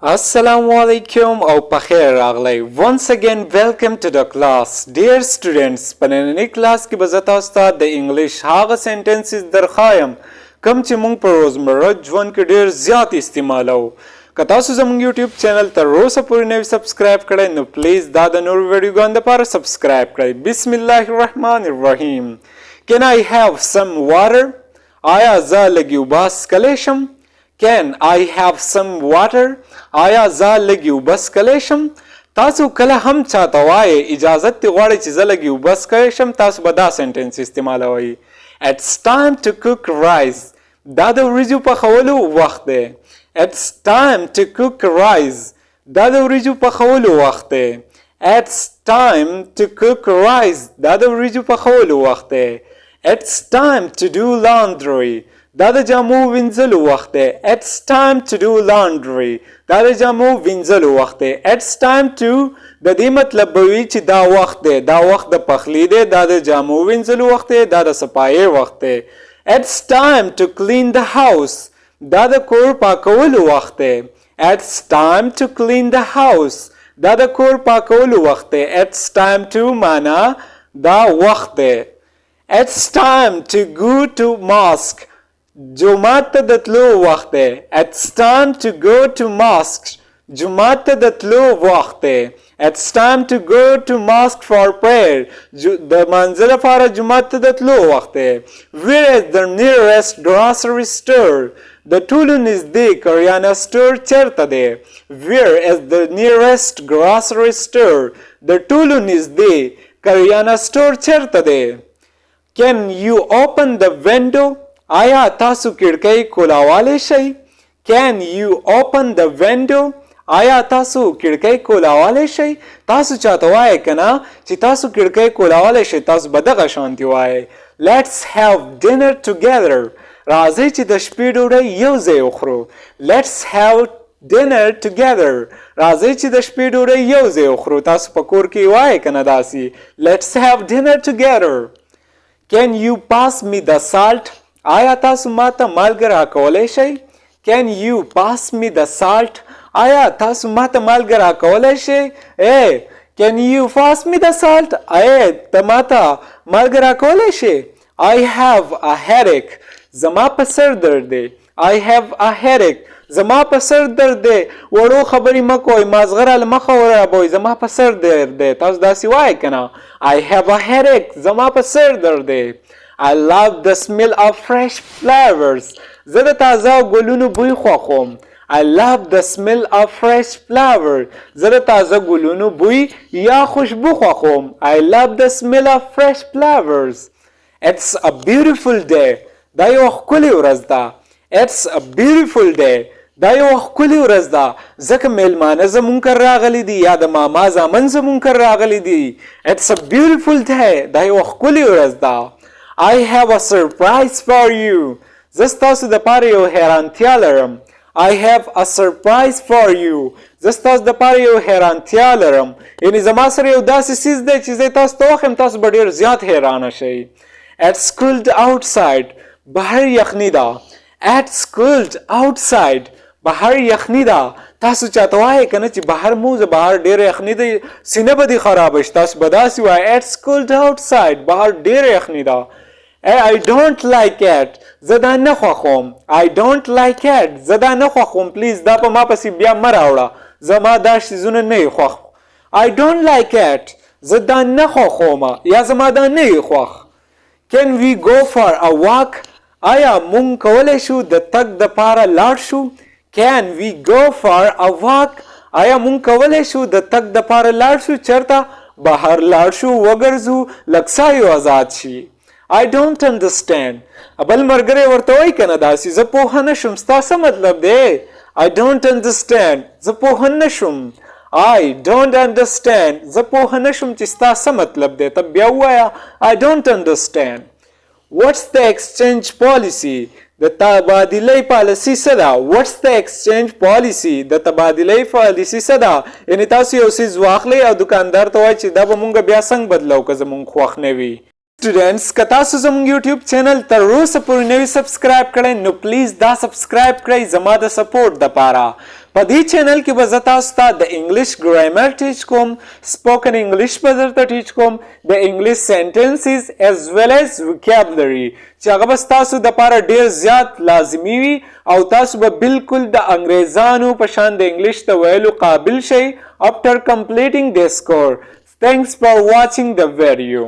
Assalamu alaikum او پخیر راغلی. Once again welcome to the class. Dear students, په نننۍ کلاس کې به زه تاسو ته د انګلیش هغه سنټنسز درښایم کوم چې موږ په روزمره ژوند کې ډېر زیات استعمالوو. که تاسو زموږ یوټیوب چینل تر اوسه پورې نه وي سبسکرایب کړی نو پلیز دا د نورو ویډیوګانو دپاره سبسکرایب کړئ. بسم الله الرحمن الرحیم. Can I have some water? آیا زه لږ اوبه څښلی شم؟ Can I have some water? آیا زه لږ اوبه څښلی شم؟ تاسو کله هم چاته وایئ اجازت دې غواړئ چې زه لږ اوبه څښلی شم تاسو به دا سنټنس استعمالوئ. It's time to cook rice. دا د وریجو پخولو وخت دی. It's time to cook rice. دا د وریجو پخولو وخت دی. It's time to cook rice. دا د وریجو پخولو وخت دی. It's time to do laundry. دا د جامو وینځلو وخت دی. It's time to do laundry. دا د جامو وینځلو وخت دی. It's time to د دې مطلب به وي چې دا وخت دی. دا وخت د پخلي دی. دا د جامو وینځلو وخت دی. دا د صفایۍ وخت دی. It's time to clean the house. دا د کور پاکولو وخت دی. It's time to clean the house. دا د کور پاکولو وخت دی. It's time to معنا دا وخت دی. It's time to go to mosque. جومات ته د تلو وخت دی. It's time to go to mosque. جومات ته د تلو وخت دی. It's time to go to mosque for prayer. د لمانځه لپاره جومات ته د تلو وخت دی. Where is the nearest grocery store? د ټولو نږدې کریانه سټور چیرته دی؟ Where is the nearest grocery store? د ټولو نږدې کریانه سټور چیرته دی؟ Can you open the window? آیا تاسو کړکۍ کولاوالی شئ؟ Can you open the window? آیا تاسو کړکۍ کولاوالی شئ؟ تاسو چاته وایئ که نه چې تاسو کړکۍ کولاوالی شئ تاسو به دغه شانتې وایئ. Let's have dinner together. راځئ چې د شپې ډوډۍ یو ځای وخورو. Let's have dinner together. راځئ چې د شپې ډوډۍ یو ځای وخورو. تاسو په کور کې وایئ که نه داسې. Let's have dinner together. Can you pass me the salt? آیا تاسو ماته مالګه راکولی شئ؟ Can you pass me the salt? آیا تاسو ماته مالګه راکولی شئ؟ Can you pass me the salt? ته ماته مالګه راکولی شئ؟ I have a headache. زما په سر درد دی. I have a headache. زما په سر درد دی. وړو خبرې مه کوئ مازغه راله مخه ورابوئ زما په سر درد دی. تاسو داسې وایئ که نه؟ I have a headache. زما په سر درد دی. I love the smell of fresh flowers. زه د تازه ګلونو بوی خوښوم. I love the smell of fresh flowers. زه د تازه ګلونو بوی یا خوشبو خوښوم. I love the smell of fresh flowers. It's a beautiful day. دا یو ښکلې ورځ ده. It's a beautiful day. دا یو ښکلې ورځ ده ځکه میلمانه زمونږ کره راغلي دي یا د ماما زامن زمونږ کره راغلي دي. It's a beautiful day. دا یو ښکلې ورځ ده. I have a surprise for you. زه ستاسو دپاره یو حیرانتیا لرم. I have a surprise for you. زه ستاسو دپاره یو حیرانتیا لرم. یعنې زما سره یو داسې څیز دی چې زه تاسو ته وښیم تاسو به ډېر زیات حیرانه شئ. It's cold outside. بهر یخني ده. It's cold outside. بهر یخني ده. تاسو چاته وایئ که نه چې بهر موزه بهر ډېره یخني ده سینه به دې خرابه شي تاسو به داسې وایئ It's cold outside. بهر ډېره یخني ده. I don't like it. زه دا نه خوښوم. I don't like it. زه دا نه خوښوم. پلیز دا په ما پسې بیا مه راوړه. زما دا څیزونه نه یې خوښ. I don't like it. زه دا نه خوښوم یا زما دا نه یې خوښ. Can we go for a walk? آیا مونږ کولی شو د تګ دپاره لاړ شو؟ Can we go for a walk? آیا مونږ کولی شو د تګ دپاره لاړ شو چېرته بهر لاړ شو وګرځو لږ ساه یې آزاد شي. I don't understand. بل ملګری ورته وایي که نه داسې زه پوهه نه شم ستا څه مطلب دی؟ I don't understand. زه پوهه نه شم. I don't understand. زه پوهه نه شم چې ستا څه مطلب دی. ته بیا ووایه I don't understand. What's the exchange policy? د تبادلې پالیسي څه ده؟ What's the exchange policy? د تبادلې پالیسي څه ده؟ یعنې تاسو یو څیز واخلئ او دکاندار ته وایئ چې دا به مونږ بیا څنګه بدلو که زمونږ خوښ نه وي. स्टूडेंट्स कता सुजम YouTube channel तर रोज पूरी नवी सब्सक्राइब करें no please दा सब्सक्राइब करें जमा the support the पारा पदी चैनल की बजता उस्ताद द इंग्लिश ग्रामर टीच कोम स्पोकन इंग्लिश बजता टीच कोम the English sentences as well as vocabulary चागा बस तासु द पारा ढेर ज्यादा लाजमी वी और तासु ब बिल्कुल द अंग्रेजानु पशान द इंग्लिश द वेलु काबिल शे after completing this course thanks for watching the video